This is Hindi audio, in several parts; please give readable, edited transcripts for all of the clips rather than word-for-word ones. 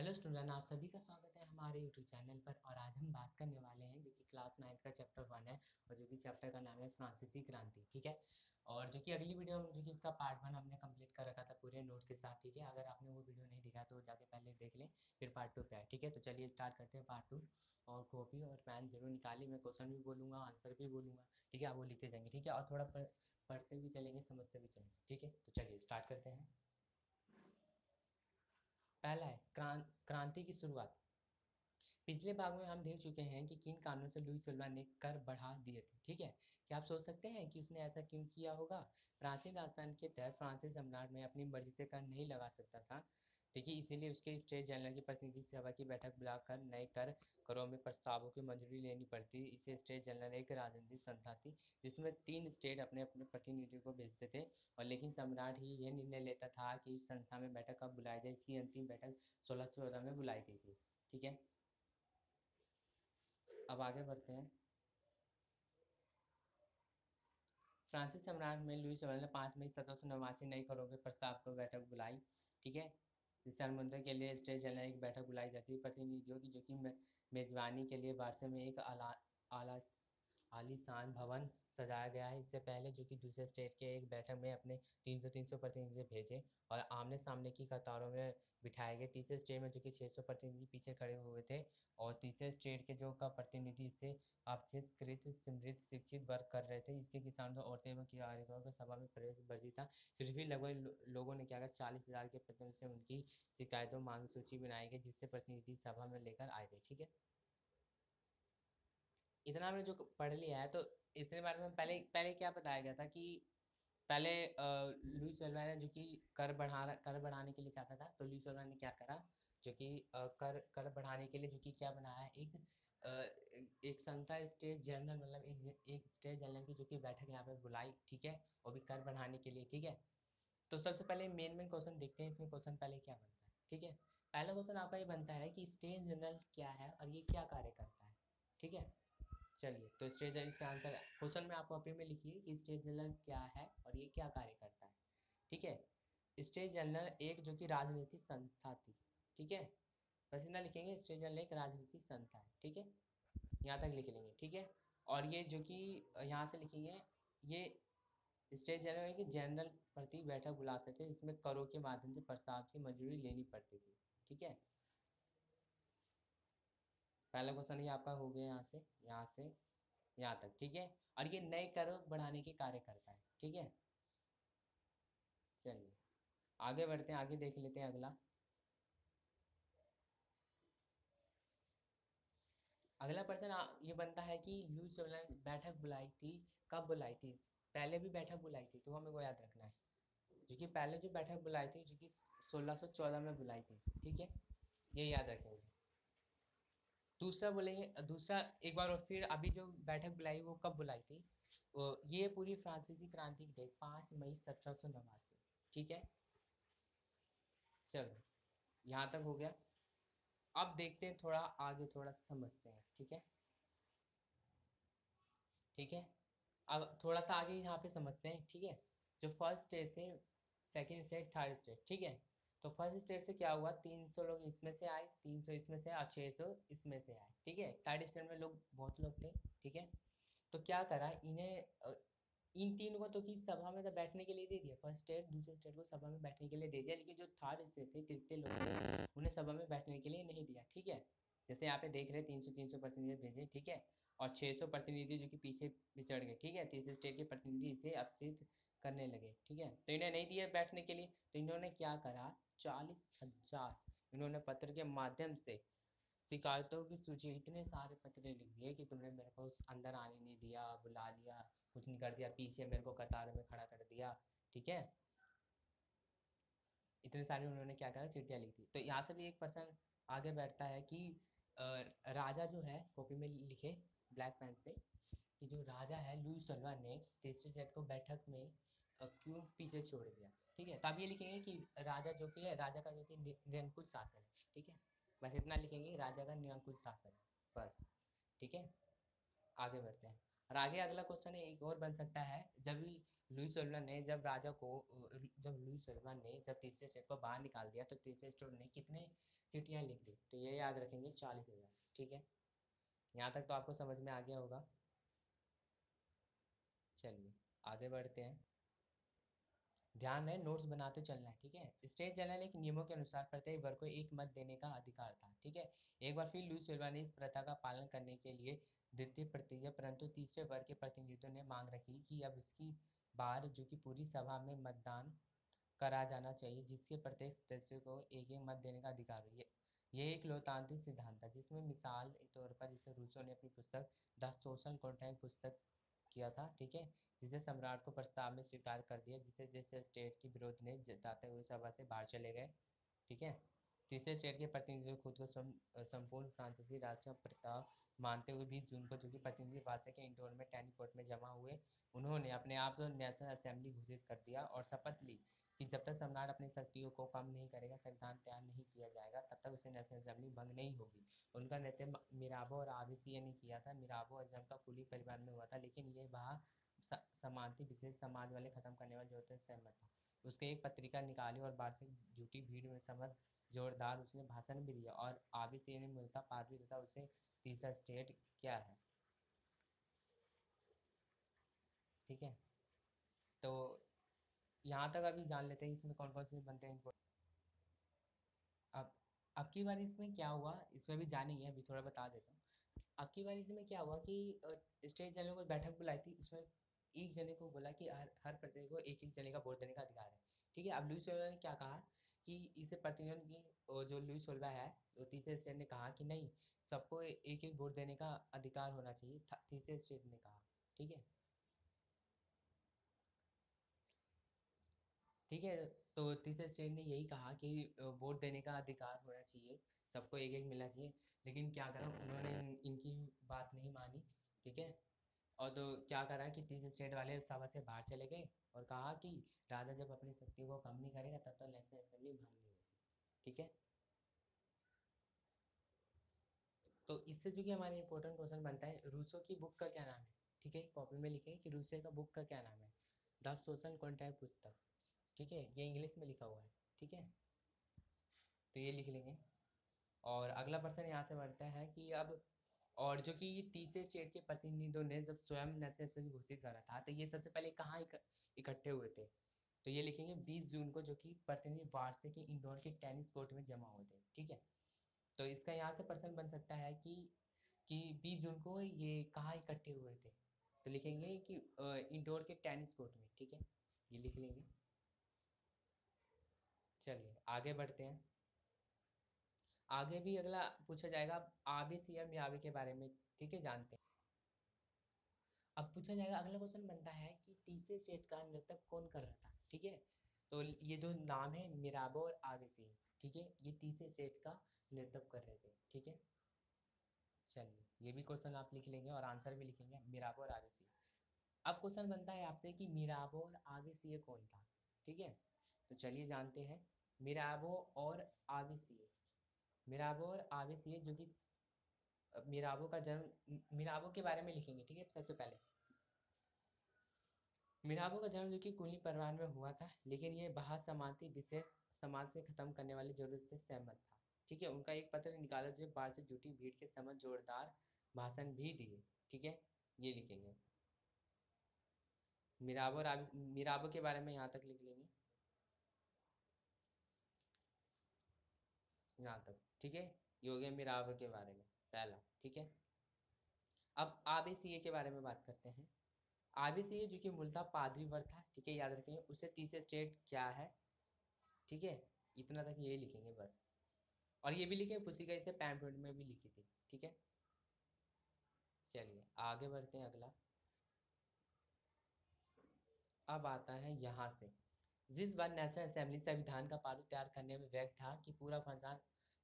हेलो स्टूडेंट, आप सभी का स्वागत है हमारे यूट्यूब चैनल पर। और आज हम बात करने वाले हैं जो कि क्लास 9 का चैप्टर 1 है और जो कि चैप्टर का नाम है फ्रांसीसी क्रांति। ठीक है। और जो कि अगली वीडियो जो कि इसका पार्ट 1 हमने कंप्लीट कर रखा था पूरे नोट के साथ। ठीक है, अगर आपने वो वीडियो नहीं देखा तो जाके पहले देख लें, फिर पार्ट 2 पे आए। ठीक है, तो चलिए स्टार्ट करते हैं पार्ट 2। और कॉपी और पेन जरूर निकालिए, मैं क्वेश्चन भी बोलूँगा, आंसर भी बोलूँगा। ठीक है, आप वो लिखते जाएंगे। ठीक है, और थोड़ा पढ़ते भी चलेंगे, समझते भी चलेंगे। ठीक है, तो चलिए स्टार्ट करते हैं। पहला है क्रांति की शुरुआत। पिछले भाग में हम देख चुके हैं कि किन कारणों से लुई सिल्वा ने कर बढ़ा दिए थे। ठीक है, क्या आप सोच सकते हैं कि उसने ऐसा क्यों किया होगा? प्राचीन राजतंत्र के तहत फ्रांसीसी सम्राट में अपनी मर्जी से कर नहीं लगा सकता था। ठीक है, इसीलिए उसके स्टेट जनरल की प्रतिनिधि सभा की बैठक बुलाकर नए करों में प्रस्तावों की मंजूरी लेनी पड़ती। इसे स्टेट जनरल एक राजनीतिक संस्था थी जिसमें 3 स्टेट अपने अपने प्रतिनिधियों को भेजते थे, और लेकिन सम्राट ही यह निर्णय लेता था कि इस संस्था में बैठक कब बुलाई जाए। इसकी अंतिम बैठक 1614 में बुलाई गई थी। ठीक है, अब आगे बढ़ते हैं। फ्रांसीसी सम्राट में लुई 14 ने 5 मई 1789 नई करों के प्रस्ताव पर बैठक बुलाई। ठीक है, इस अनुमोदन के लिए स्टेट जनरल एक बैठक बुलाई जाती है प्रतिनिधियों की, जो कि मेजबानी के लिए वार्षा में एक आला आलीशान भवन सजाया गया है। इससे पहले जो कि दूसरे स्टेट के एक बैठक में अपने 300 प्रतिनिधि भेजे और आमने सामने की कतारों में बिठाए गए। तीसरे स्टेट में जो कि 600 प्रतिनिधि पीछे खड़े हुए थे, और तीसरे स्टेट के जो का प्रतिनिधि इससे अपेक्षाकृत समृद्ध शिक्षित वर्ग कर रहे थे। इसके किसानों, औरतें एवं कारीगरों का सभा में प्रवेश वर्जित था। फिर भी लगभग लोगों ने क्या कहा, 40,000 के प्रतिनिधि से उनकी शिकायतों मांग सूची बनाई गई, जिससे प्रतिनिधि सभा में लेकर आए थे। ठीक है, इतना हमने जो पढ़ लिया है, तो इतने बारे में पहले पहले क्या बताया गया था कि पहले लुईस वेल्वा ने जो कि कर बढ़ाने के लिए चाहता था। तो लुईस वेल्वा ने क्या करा, जो कि कर बढ़ाने के लिए जो कि क्या बनाया, अ, एक संस्था स्टेट जनरल, मतलब एक स्टेट जनरल की जो कि बैठक यहाँ पे बुलाई। ठीक है, वो भी कर बढ़ाने के लिए। ठीक है, तो सबसे पहले मेन क्वेश्चन देखते हैं इसमें। क्वेश्चन पहले क्या बनता है? ठीक है, पहला क्वेश्चन आपका ये बनता है कि स्टेट जनरल क्या है और ये क्या कार्य करता है। ठीक है, चलिए, तो स्टेट जनरल इसका आंसर क्वेश्चन में आप कॉपी में लिखिए कि स्टेट जनरल क्या है और ये क्या कार्य करता है। ठीक है, स्टेट जनरल एक जो कि राजनीतिक संस्था थी। ठीक है, बस इतना लिखेंगे, स्टेट जनरल एक राजनीतिक संस्था है। ठीक है, यहाँ तक लिख लेंगे। ठीक है, और ये जो कि यहाँ से लिखेंगे, ये स्टेट जनरल की जनरल प्रति बैठक बुलाते थे, जिसमें करों के माध्यम से प्रस्ताव की मंजूरी लेनी पड़ती थी। ठीक है, पहला क्वेश्चन ये आपका हो गया, यहाँ से यहाँ तक। ठीक है, और ये नए कर बढ़ाने के कार्य करता है। ठीक है, चलिए आगे बढ़ते हैं, आगे देख लेते हैं अगला। अगला प्रश्न ये बनता है कि लुई सोलर ने बैठक बुलाई थी, कब बुलाई थी? पहले भी बैठक बुलाई थी, तो हमें को याद रखना है। जो कि पहले जो बैठक बुलाई थी, जो कि 1614 में बुलाई थी। ठीक है, ये याद रखेंगे। दूसरा बोलेंगे, दूसरा एक बार और फिर अभी जो बैठक बुलाई वो कब बुलाई थी? ये पूरी फ्रांसीसी क्रांति की डेट 5 मई 1789। ठीक है, चलो यहाँ तक हो गया। अब देखते हैं थोड़ा आगे, थोड़ा समझते हैं। ठीक है, ठीक है, अब थोड़ा सा आगे यहाँ पे समझते हैं। ठीक है, जो फर्स्ट स्टेज थे, सेकंड स्टेज, थर्ड स्टेज। ठीक है, तो फर्स्ट स्टेज से क्या हुआ, 300 लोग इसमें से आए, 300 इसमें से और 600 इसमें से आए। ठीक है, थर्ड स्टेज में लोग बहुत लोग थे। ठीक है, तो क्या करा इन्हें, इन तीन को तो कि सभा में तो बैठने के लिए दे दिया, फर्स्ट स्टेट दूसरे स्टेट को सभा में बैठने के लिए दे दिया, लेकिन जो थर्ड स्टेट थे, तृतीय लोग थे, उन्हें सभा में बैठने के लिए नहीं दिया। ठीक है, जैसे यहाँ पे देख रहे हैं 300 प्रतिनिधि भेजे। ठीक है, और 600 प्रतिनिधि जो कि पीछे बिछड़ गए। ठीक है, तीसरे स्टेट के प्रतिनिधि इसे अपचित करने लगे। ठीक है, तो इन्हें नहीं दिया बैठने के लिए, तो इन्होंने क्या करा, 40,000 इन्होंने पत्र के माध्यम से शिकायतों की सूची, इतने सारे पत्र लिख दिए कि तुमने मेरे को अंदर आने नहीं दिया, बुला लिया, कुछ नहीं कर दिया, पीछे मेरे को कतार में खड़ा कर दिया। ठीक है, इतने सारे उन्होंने क्या करा, चिट्ठियाँ लिख दी। तो यहाँ से भी एक पर्सन आगे बैठता है कि राजा जो है, कॉपी में लिखे ब्लैक पेन से, कि जो राजा है लुई सल्वा ने तीसरे सेट को बैठक में क्यों पीछे छोड़ दिया। ठीक है, तो आप ये लिखेंगे कि राजा जो कि है, राजा का जो कि निरंकुश शासन है। ठीक है, बस इतना लिखेंगे, राजा का निरंकुश शासन है, बस। ठीक है, आगे बढ़ते हैं। और आगे अगला क्वेश्चन एक और बन सकता है, जब लुई सोलह ने जब तीसरे सेट को बाहर निकाल दिया, तो तीसरे स्टेट ने कितने चिट्ठियाँ लिख दी, तो ये याद रखेंगे 40,000। ठीक है, यहाँ तक तो आपको समझ में आ गया होगा। चलिए आगे बढ़ते हैं। ध्यान रहे नोट्स बनाते चलना है। ठीक है, स्टेट जनरल एक नियमों के अनुसार प्रत्येक वर्ग को एक मत देने का अधिकार था। ठीक है, एक बार फिर लुईस सिल्वा ने इस प्रथा का पालन करने के लिए द्वितीय प्रतिज्ञा, परंतु तीसरे वर्ग के प्रतिनिधियों ने मांग रखी कि अब इसकी बार जो कि पूरी सभा में मतदान करा जाना चाहिए, जिसके प्रत्येक सदस्य को एक एक मत देने का अधिकार हो। ये एक लोकतांत्रिक सिद्धांत था, जिसमें मिसाल के तौर पर जिसे रूसो ने अपनी पुस्तक द सोशल कॉन्ट्रैक्ट पुस्तक किया था। ठीक है, जिसे सम्राट को प्रस्ताव में स्वीकार कर दिया, जिसे जैसे स्टेट के विरोध ने जताते हुए सभा से बाहर चले गए। ठीक है, तीसरे स्टेट के प्रतिनिधियों खुद को संपूर्ण फ्रांसीसी राष्ट्र का प्रताप मानते हुए 20 जून को जो कि प्रतिनिधि वार्सा के इंडोर में टेनिस कोर्ट में जमा हुए, उन्होंने अपने आप को नेशनल असेंबली घोषित कर दिया और शपथ ली कि जब तक सम्राट अपनी शक्तियों को कम नहीं करेगा, संविधान तैयार नहीं किया जाएगा, तब तक उसे नेशनल असेंबली भंग नहीं होगी। उनका नेतृत्व मिराबो और आविसिया ने किया था। मिराबो अजम का कुली परिवार में हुआ था, लेकिन ये वहाँ समानती विशेष समाज वाले खत्म करने वाले जोड़ते सहमत था। उसके एक पत्रिका निकाली और वार्षिक झूठी भीड़ में समझ जोरदार उसने भाषण भी दिया, और आविसिया ने मूलतः पादरी तथा उसे तीसरा स्टेट क्या है। ठीक है, तो यहाँ तक अभी जान लेते हैं इसमें कौन कौन से बनते हैं। अब अब की बार इसमें क्या हुआ, इसमें भी जानेंगे, अभी थोड़ा बता देता हूँ। अब की बार इसमें क्या हुआ कि स्टेट जने को बैठक बुलाई थी, इसमें एक जने को बोला कि हर हर प्रत्येक को एक एक जने का वोट देने का अधिकार है। ठीक है, अब लुईस सोल्वा ने क्या कहा कि इसे प्रतिनिधियों की जो लुईस सोल्वा है, तो तीसरे स्टेट ने कहा कि नहीं, सबको एक एक वोट देने का अधिकार होना चाहिए, तीसरे स्टेट ने कहा। ठीक है, ठीक है, तो तीसरे स्टेट ने यही कहा कि वोट देने का अधिकार होना चाहिए, सबको एक एक मिलना चाहिए। लेकिन क्या करा, उन्होंने इनकी बात नहीं मानी। ठीक है, और तो क्या करा कि तीसरे स्टेट वाले सभा से बाहर चले गए और कहा कि राजा जब अपनी शक्तियों को कम नहीं करेगा, तब तक नेशनल असेंबली भंग नहीं होगी। ठीक है, तो इससे जो कि हमारे इंपॉर्टेंट क्वेश्चन बनता है, रूसो की बुक का क्या नाम है। ठीक है, कॉपी में लिखेंगे कि रूसो का बुक का क्या नाम है। द सोशल कॉन्ट्रैक्ट पुस्तक। ठीक है, ये इंग्लिश में लिखा हुआ है। ठीक है, तो ये लिख लेंगे। और अगला प्रश्न यहाँ से बढ़ता है कि अब, और जो कि तीसरे स्टेट के प्रतिनिधियों ने जब स्वयं नेशनल असेंबली घोषित करा था, तो ये सबसे पहले कहाँ इकट्ठे हुए थे। तो ये लिखेंगे 20 जून को, जो कि प्रतिनिधि वार्से के इंडोर के टेनिस कोर्ट में जमा हुए थे। ठीक है, तो इसका यहाँ से प्रश्न बन सकता है कि 20 जून को ये कहाँ इकट्ठे हुए थे। तो लिखेंगे कि इंडोर के टेनिस कोर्ट में। ठीक है, ये लिख लेंगे। चलिए आगे बढ़ते हैं। आगे भी अगला पूछा जाएगा आबे सीएम याबे के बारे में। ठीक है, जानते हैं। अब पूछा जाएगा, अगला क्वेश्चन बनता है कि तीसरे स्टेट का नृतक कौन कर रहा था। ठीक है, तो ये जो नाम है मिराबो और आवेसी, ठीक है, ये तीसरे स्टेट का नृतक कर रहे थे। ठीक है, चलिए ये भी क्वेश्चन आप लिख लेंगे और आंसर भी लिखेंगे, मिराबो और आवेसी। अब क्वेश्चन बनता है आपसे कि मिराबो और आवेसी ये कौन था। ठीक है, तो चलिए जानते हैं। मिराबो और आवेसी, मिराबो और आवेसी जो कि मिराबो का जन्म, मिराबो के बारे में लिखेंगे। ठीक है, सबसे पहले मिराबो का जन्म जो कि कुली परिवार में हुआ था, लेकिन ये बाहर समानती विशेष समाज से खत्म करने वाली जरूरत से सहमत था। ठीक है, उनका एक पत्र निकाला जो बाहर से जुटी भीड़ के समझ जोरदार भाषण भी दिए। ठीक है, ये लिखेंगे। मिराबो और मिराबो के बारे में यहाँ तक लिख लेंगे, यहाँ तक। ठीक है, ये हो गया मिराबो के बारे में पहला। ठीक है, अब आबे के बारे में बात करते हैं। आबे जो कि मूलतः पादरी वर्ग था। ठीक है, याद रखेंगे। उसे तीसरे स्टेट क्या है। ठीक है, इतना तक ये लिखेंगे बस। और ये भी लिखे, पुस्तिका इसे पैम्फलेट में भी लिखी थी। ठीक है, चलिए आगे बढ़ते हैं। अगला अब आता है यहाँ से, जिस बार नेशनल असेंबली संविधान का प्रारूप तैयार करने में व्यक्त था कि पूरा फ्रांस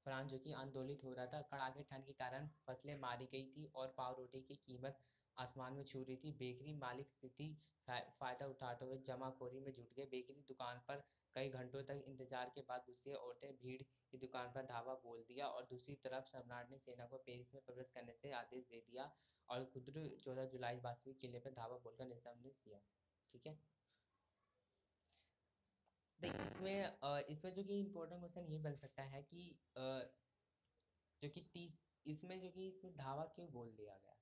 फ्रांस जो कि आंदोलित हो रहा था, कड़ाके ठंड के कारण फसलें मारी गई थी और पाव रोटी की कीमत आसमान में छू रही थी। बेकरी मालिक स्थिति फायदा उठाते हुए जमाखोरी में जुट गए। बेकरी दुकान पर कई घंटों तक इंतजार के बाद गुस्से औरतें भीड़ की दुकान पर धावा बोल दिया, और दूसरी तरफ सम्राट ने सेना को पेरिस में प्रवेश करने से आदेश दे दिया और खुद 14 जुलाई वास्तविक किले पर धावा बोलकर निर्देश दिया। ठीक है, देख इसमें जो कि इम्पोर्टेंट क्वेश्चन ये बन सकता है कि जो कि इसमें जो कि इसमें धावा क्यों बोल दिया गया।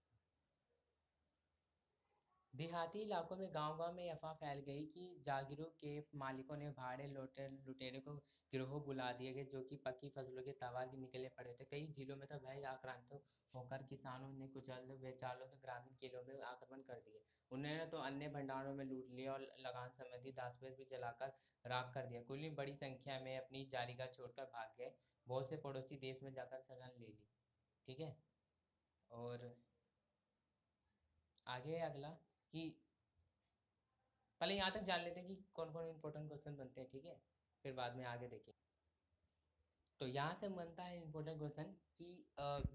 देहाती इलाकों में गांव-गांव में अफवाह फैल गई कि जागीरों के मालिकों ने भाड़े लुटेरों को गिरोह बुला दिए गए जो कि पक्की फसलों के तबाह के निकले पड़े थे। कई जिलों में तो भय आक्रांत होकर किसानों ने कुचल बेचालों के ग्रामीण किलों में आक्रमण कर दिए। उन्होंने तो अन्य भंडारों में लूट लिया और लगान संबंधी दास्तावेज भी जलाकर राख कर दिया। कुल बड़ी संख्या में अपनी जारीगाह छोड़कर भाग गए। बहुत से पड़ोसी देश में जाकर शरण ले ली। ठीक है। और आगे अगला कि पहले यहाँ तक जान लेते हैं कि कौन कौन इंपॉर्टेंट क्वेश्चन बनते हैं। ठीक है, फिर बाद में आगे देखें। तो यहाँ से बनता है इंपॉर्टेंट क्वेश्चन कि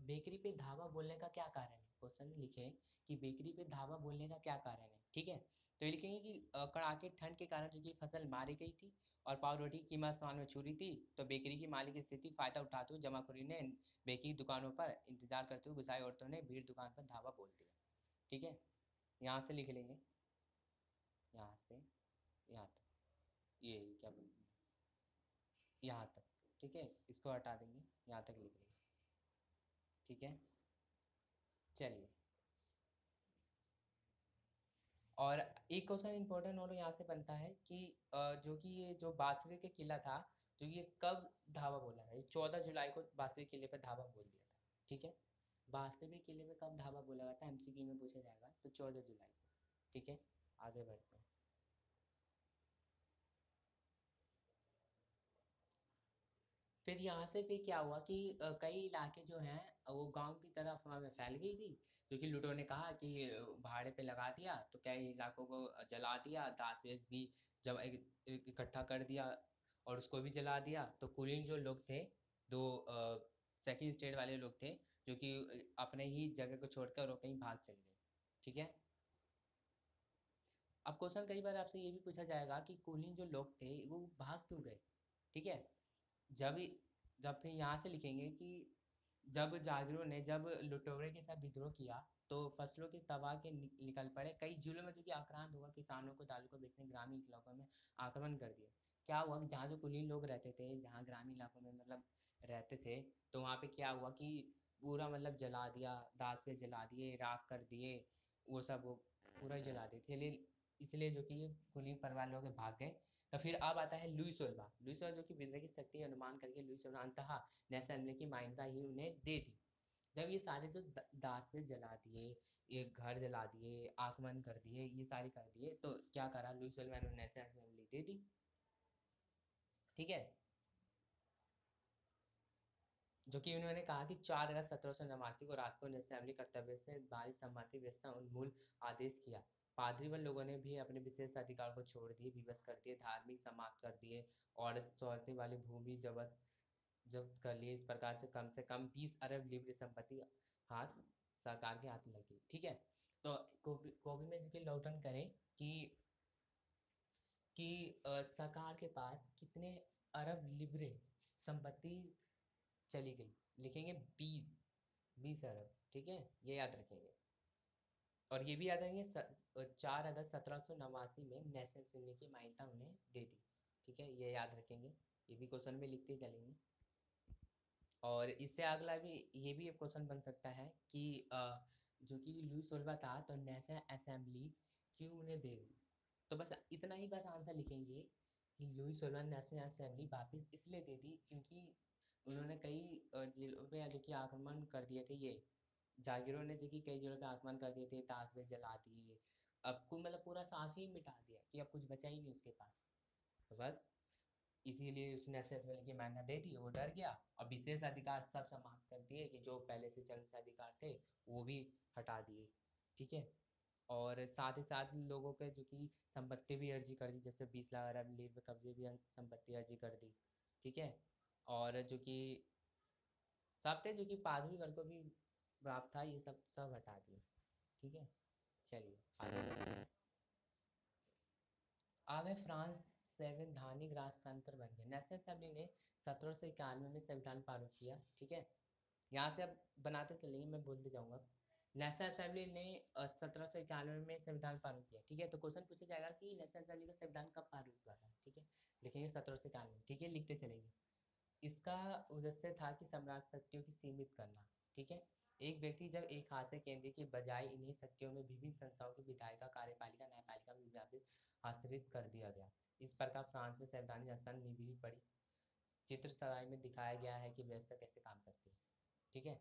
बेकरी पे धावा बोलने का क्या कारण है। क्वेश्चन लिखे कि बेकरी पे धावा बोलने का क्या कारण है। ठीक है, तो ये लिखेंगे कि कड़ाके ठंड के कारण जो कि फसल मारी गई थी और पाव रोटी की कीमत आसमान में छू रही थी, तो बेकरी की मालिक की स्थिति फायदा उठाते हुए जमाखोरी ने बेकरी दुकानों पर इंतजार करते हुए गुस्साई औरतों ने भीड़ दुकान पर धावा बोल दिया। ठीक है, यहाँ से लिख लेंगे, यहाँ से यहाँ तक, ये क्या बोलते हैं, यहाँ तक। ठीक है, इसको हटा देंगे, यहाँ तक लिख लेंगे। ठीक है, चलिए। और एक क्वेश्चन इंपॉर्टेंट और यहाँ से बनता है कि जो कि ये जो बासवे के किला था, तो ये कब धावा बोला था। 14 जुलाई को बासवे किले पर धावा बोल दिया था। ठीक है, बासवे किले में कब धावा बोला गया था, एमसीक्यू में पूछा जाएगा, तो 14 जुलाई को। ठीक है, आगे बढ़ते हैं। फिर यहाँ से फिर क्या हुआ कि कई इलाके जो हैं वो गांव की तरफ में फैल गई थी, क्योंकि लूटों ने कहा कि भाड़े पे लगा दिया, तो कई इलाकों को जला दिया, दास वेश भी जब इकट्ठा कर दिया और उसको भी जला दिया। तो कुलीन जो लोग थे, दो सेकंड स्टेट वाले लोग थे, जो कि अपने ही जगह को छोड़कर वो कहीं भाग चले गए। ठीक है, अब क्वेश्चन कई बार आपसे ये भी पूछा जाएगा कि कुलीन जो लोग थे वो भाग क्यों गए। ठीक है, जब जब फिर यहाँ से लिखेंगे कि जब जागीरों ने जब लुटेरों के साथ विद्रोह किया, तो फसलों के तबाह के निकल पड़े। कई जिलों में जो कि आक्रांत हुआ, किसानों को दालों को बेचने ग्रामीण इलाकों में आक्रमण कर दिया। क्या हुआ कि जहाँ जो कुलीन लोग रहते थे, जहाँ ग्रामीण इलाकों में मतलब रहते थे, तो वहाँ पे क्या हुआ कि पूरा मतलब जला दिया, दास पे जला दिए, राख कर दिए, वो सब वो पूरा ही जला दिए। चलिए, इसलिए जो कि ये कुलीन परिवार लोग भाग गए। तो फिर अब आता है लुई सोल्वा। लुई सोल्वा जो कि विद्रोह की शक्ति अनुमान करके लुई सोल्वा अंततः नेशनल असेंबली की मान्यता ही उन्हें दे दी। जब ये सारे जो दासवे जला दिए, ये घर जला दिए, आक्रमण कर दिए, ये सारे कर दिए, तो क्या करा लुई सोल्वा ने नेशनल असेंबली दे दी। ठीक है, जो कि उन्होंने कहा कि 4 अगस्त 1789 को रात को असेंबली कर्तव्य से बाहरी सम्मति व्यवस्था उन्मूल आदेश किया। पादरी व लोगों ने भी अपने विशेष अधिकार को छोड़ दिए, विवश कर दिए, धार्मिक समाप्त कर दिए, औरतें वाली भूमि जब्त जब्त कर लिए। इस प्रकार से कम 20 अरब लिब्र संपत्ति हाथ सरकार के हाथ लगी। ठीक है, तो कॉपी में जो लौटन करें कि कि सरकार के पास कितने अरब लिब्रे संपत्ति चली गई। लिखेंगे 20 20 अरब। ठीक है, ये याद रखेंगे। और ये भी याद रखेंगे 4 अगस्त 1789 में नेशनल असेंबली की मान्यता उन्हें दे दी। ठीक है, ये याद रखेंगे, ये भी क्वेश्चन में लिखते चलेंगे। और इससे अगला भी ये भी एक क्वेश्चन बन सकता है कि जो कि लुई सोल्वा था, तो नेशनल असेंबली क्यों उन्हें दे दी। तो बस इतना ही बस आंसर लिखेंगे कि लुई सोल्वा नेशनल असेंबली वापस इसलिए दे दी क्योंकि उन्होंने कई जिलों पे जो कि आक्रमण कर दिए थे। ये जागीरों ने जो कि कई जिलों पे आक्रमण कर दिए थे, ताजमहल जला दिए, अब को मतलब पूरा साथ ही मिटा दिया कि अब कुछ बचा ही नहीं उसके पास। तो बस इसीलिए उसने असेंबली की मान्यता दे दी, वो डर गया और विशेष अधिकार सब समाप्त कर दिए कि जो पहले से जन्म से अधिकार थे वो भी हटा दिए। ठीक है, और साथ ही साथ लोगों के जो कि संपत्ति भी अर्जी कर दी, जैसे 20 लाख अरब लीव कब्जे भी संपत्ति अर्जी कर दी। ठीक है, और जो कि सब थे जो कि पादरी वर्ग को भी प्राप्त था, ये सब सब हटा दिए। ठीक है, चलिए आगे बढ़ते हैं। अब है फ्रांस संवैधानिक राजतंत्र बन गया। नेशनल असेंबली ने 1791 में संविधान पारित किया। ठीक है, यहाँ से अब बनाते चलेंगे, मैं बोलते जाऊंगा। नेशनल असेंबली ने 1791 में संविधान पारित किया। ठीक है, तो क्वेश्चन पूछा जाएगा कि नेशनल असेंबली का संविधान कब पारित हुआ था। ठीक है, लिखेंगे 1791, ठीक है, लिखते चलेंगे। इसका उद्देश्य था कि सम्राट शक्तियों की सीमित करना, ठीक है। एक व्यक्ति जब एक हाथ से केंद्र के बजाय इन्हीं शक्तियों में विभिन्न संस्थाओं की विधायिका, कार्यपालिका, न्यायपालिका में व्यापित आश्रित कर दिया गया। इस प्रकार फ्रांस में संवैधानिक संस्था निभी पड़ी चित्र सराय में दिखाया गया है कि व्यवस्था कैसे काम करती है, ठीक है।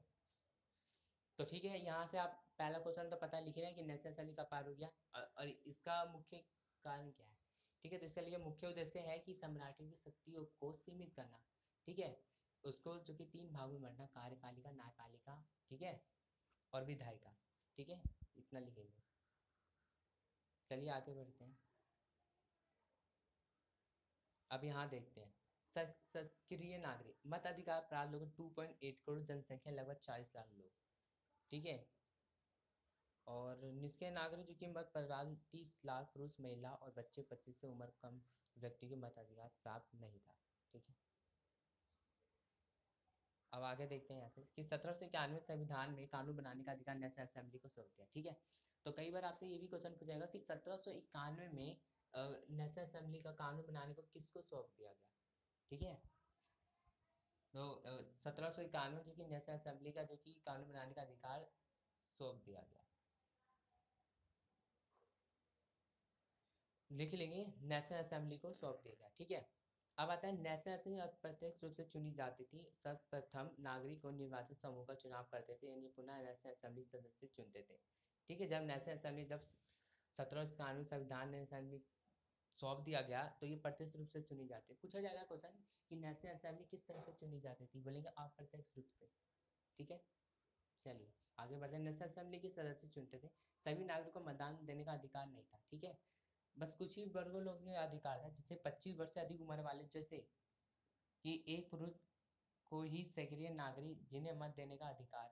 तो ठीक है, यहाँ से आप पहला क्वेश्चन तो पता लिख रहे हैं कि नेशनल असेंबली का पार हो गया, और इसका मुख्य कारण क्या है, ठीक है। तो इसका लिए मुख्य उद्देश्य है कि सम्राटों की शक्तियों को सीमित करना, ठीक है। उसको जो कि 3 भागों में बांटना, कार्यपालिका, न्यायपालिका, ठीक है, और विधायिका, ठीक है, इतना लिखेंगे। चलिए आगे बढ़ते हैं। अब यहाँ देखते हैं सक्रिय नागरिक मताधिकार प्राप्त लोग 2.8 करोड़ जनसंख्या, लगभग 40 लाख लोग, ठीक है। और निष्क्रिय नागरिक जो कि मत प्रदान 30 लाख पुरुष, महिला और बच्चे 25 से उम्र कम व्यक्ति के मताधिकार प्राप्त नहीं था, ठीक है। अब आगे देखते हैं यहाँ से कि 1791 संविधान में कानून बनाने का अधिकार नेशनल असेंबली को सौंप दिया, ठीक है। तो कई बार आपसे ये भी क्वेश्चन पूछेगा कि 1791 में नेशनल असेंबली का कानून बनाने को किसको सौंप दिया गया, ठीक है। तो 1791 जो कि नेशनल असेंबली का जो कि कानून बनाने का अधिकार सौंप दिया गया, लिख लेंगे नेशनल असेंबली को सौंप दिया गया, ठीक है। अब आता है नेशनल असेंबली अप्रत्यक्ष रूप से चुनी जाती थी। सर्वप्रथम नागरिक और निर्वाचित समूह का चुनाव करते थे, यानी पुनः नेशनल असेंबली सदस्य चुनते थे, ठीक है। जब नेशनल असेंबली जब 1791 संविधान ने असेंबली सौंप दिया गया तो ये प्रत्यक्ष रूप से चुनी जाती है। पूछा जाएगा क्वेश्चन कि नेशनल असेंबली किस तरह से चुनी जाती थी, बोलेंगे अप्रत्यक्ष रूप से, ठीक है। चलिए आगे बढ़ते हैं। नेशनल असेंबली के सदस्य चुनते थे, सभी नागरिकों को मतदान देने का अधिकार नहीं था, ठीक है। बस कुछ ही वर्गों लोगों के अधिकार था, जैसे 25 वर्ष से अधिक उम्र वाले, जैसे कि एक पुरुष को ही सक्रिय नागरिक जिन्हें मत देने का अधिकार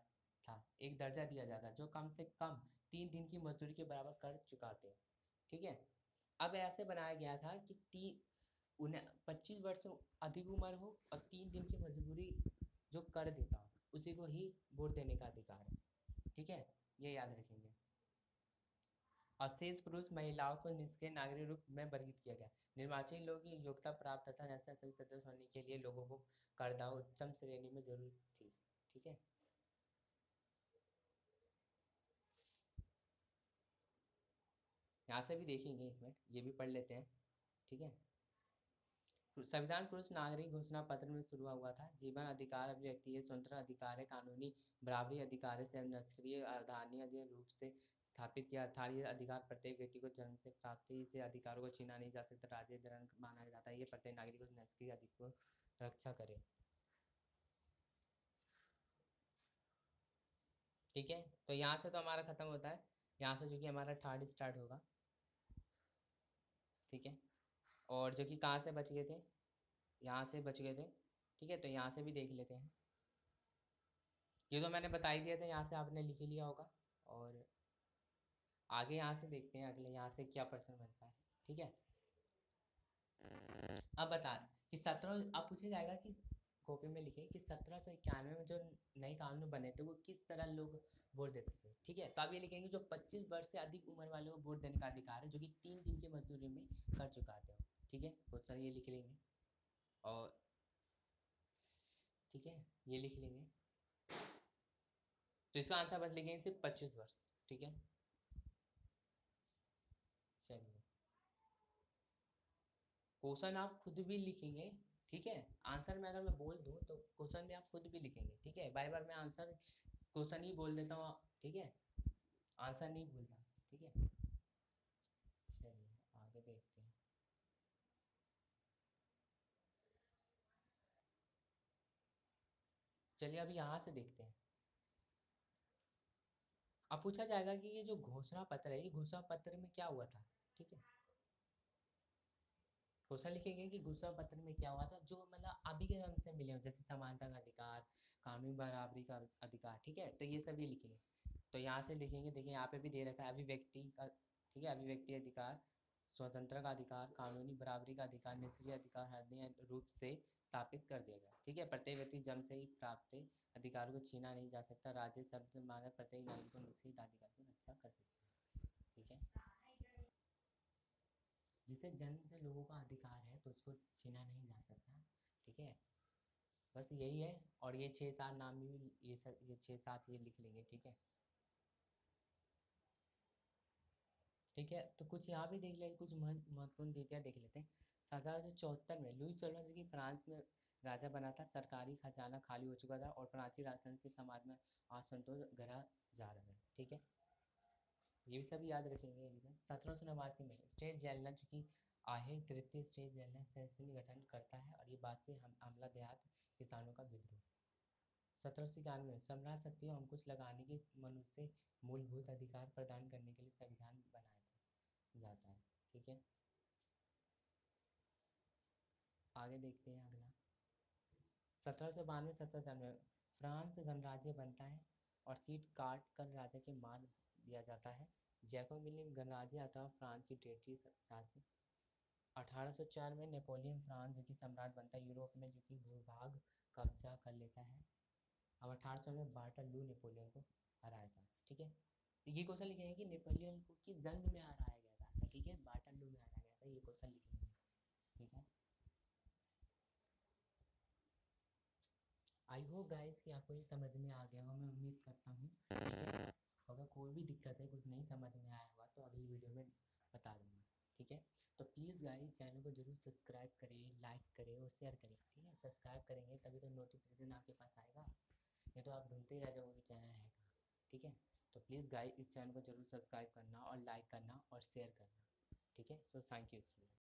था, एक दर्जा दिया जाता जो कम से कम 3 दिन की मजदूरी के बराबर कर चुका थे, ठीक है। अब ऐसे बनाया गया था कि उन्हें 25 वर्ष से अधिक उम्र हो और 3 दिन की मजदूरी जो कर देता हो उसी को ही वोट देने का अधिकार है, ठीक है, ये याद रखेंगे। और शेष पुरुष महिलाओं को निष्क्रिय नागरिक रूप में वर्गीकृत किया गया। निर्वाचित लोगों की योग्यता प्राप्त तथा नेशनल असेंबली सदस्य होने के लिए लोगों को करदाव उच्चतम श्रेणी में जरूर थी, ठीक है। यहाँ से भी देखेंगे, एक मिनट ये भी पढ़ लेते हैं, ठीक है। संविधान पुरुष नागरिक घोषणा पत्र में शुरू हुआ था। जीवन अधिकार, अभिव्यक्ति स्वतंत्र अधिकार है, कानूनी बराबरी अधिकार से निष्क्रिय अवधारणीय रूप से स्थापित किया, अर्थात ये अधिकार प्रत्येक व्यक्ति को जन्म से प्राप्ति से अधिकारों को छीना नहीं जा सकता, राज्य दंड माना जाता है। ये प्रत्येक नागरिक को निष्क्रिय अधिकार को रक्षा करे, ठीक है। तो यहाँ से तो हमारा खत्म होता है, यहाँ से जो कि हमारा थर्ड स्टार्ट होगा, ठीक है। और जो कि कहाँ से बच गए थे, यहाँ से बच गए थे, ठीक है। तो यहाँ से भी देख लेते हैं। ये तो मैंने बता ही दिया था, यहाँ से आपने लिख ही लिया होगा। और आगे यहाँ से देखते हैं अगले यहाँ से क्या प्रश्न बनता है, ठीक है। अब बता कि 17 अब पूछा जाएगा कि कॉपी में लिखे कि 1791 में जो नए कानून बने थे वो किस तरह लोग वोट देते थे, ठीक है। तो आप ये लिखेंगे जो 25 वर्ष से अधिक उम्र वाले को वोट देने का अधिकार है, जो कि 3 दिन की मजदूरी में कर चुका थे, ठीक है। क्वेश्चन ये लिख लेंगे, और ठीक है ये लिख लेंगे। तो इसका आंसर बस लिखेंगे सिर्फ 25 वर्ष, ठीक है। चलिए क्वेश्चन आप खुद भी लिखेंगे, ठीक है। आंसर में अगर मैं बोल दूं तो क्वेश्चन भी आप खुद भी लिखेंगे, ठीक है। बार बार मैं आंसर क्वेश्चन ही बोल देता हूँ, ठीक है, आंसर नहीं भूलता, ठीक है। चलिए आगे देखते हैं। चलिए अभी यहाँ से देखते हैं। अब पूछा जाएगा कि ये जो घोषणा पत्र है, ये घोषणा पत्र में क्या हुआ था, ठीक है। क्वेश्चन लिखेंगे कि घोषणा पत्र में क्या हुआ था, जो मतलब अभी के रंग से मिले हो, जैसे समानता का अधिकार, कानूनी बराबरी का अधिकार, ठीक है। तो ये सभी लिखेंगे। तो यहाँ से लिखेंगे, देखिए यहाँ पे भी दे रखा है अभिव्यक्ति का, ठीक है, अभिव्यक्ति अधिकार, स्वतंत्र का अधिकार, कानूनी बराबरी का अधिकार, निष्क्रिय अधिकार हरदीय रूप से स्थापित कर दिया गया, ठीक है। प्रत्येक व्यक्ति जन्म से ही प्राप्त अधिकारों को छीना नहीं जा सकता, राज्य शब्द मानव प्रत्येक नागरिक को निश्चित अधिकार की रक्षा कर सकते हैं, ठीक है। जिसे जन्म से लोगों का अधिकार है तो उसको छीना नहीं जा सकता। ठीक है, बस यही है। और ये 6-7 नाम भी, ये सब ये 6-7 ये लिख लेंगे। ठीक है, ठीक है। तो कुछ यहाँ भी देख लेंगे, कुछ महत्वपूर्ण तिथियाँ देख लेते हैं। 1774 में लुई 16 जो कि फ्रांस में राजा बना था, सरकारी खजाना खाली हो चुका था और प्राचीन राजतंत्र समाज में असंतोष गहरा जा रहा है। ठीक है, ये भी सब याद रखेंगे एकदम। 1789 में स्टेट जेलना चूंकि आहे तृतीय स्टेट जेलना सैन्य गठन करता है और ये बात से हम आमला देहात किसानों का विद्रोह। 1791 में सम्राट शक्तियों अंकुश लगाने के मनुष्य मूलभूत अधिकार प्रदान करने के लिए संविधान बनाया जाता है। ठीक है, आगे देखते हैं अगला। 1792 1793 फ्रांस गणराज्य बनता है और सीट काट कर राजा के मार दिया जाता है। जैकोबिन गणराज्य अथवा फ्रांस की टेरिटरी शासन। 1804 में नेपोलियन फ्रांस जो कि सम्राट बनता है यूरोप में, जो कि भूभाग कब्जा कर लेता है। अब 1800 में वाटरलू नेपोलियन को हराया था। ठीक है, ये क्वेश्चन लिखेंगे कि नेपोलियन को किस जंग में हराया गया था। ठीक है, वाटरलू में हराया गया था, ये क्वेश्चन लिखेंगे। ठीक है, आई होप गाइस कि आपको ये समझ में आ गया होगा, मैं उम्मीद करता हूँ। ठीक है, अगर कोई भी दिक्कत है, कुछ नहीं समझ में आया होगा तो अगली वीडियो में बता दूंगा। ठीक है, तो प्लीज़ गाइस चैनल को जरूर सब्सक्राइब करें, लाइक करें और शेयर करें। ठीक है, सब्सक्राइब करेंगे तभी तो नोटिफिकेशन आपके पास आएगा, नहीं तो आप ढूंढते ही रह जाओगे कि चैनल है कहाँ। ठीक है, तो प्लीज़ गाइस इस चैनल को जरूर सब्सक्राइब करना और लाइक करना और शेयर करना। ठीक है, सो थैंक यू।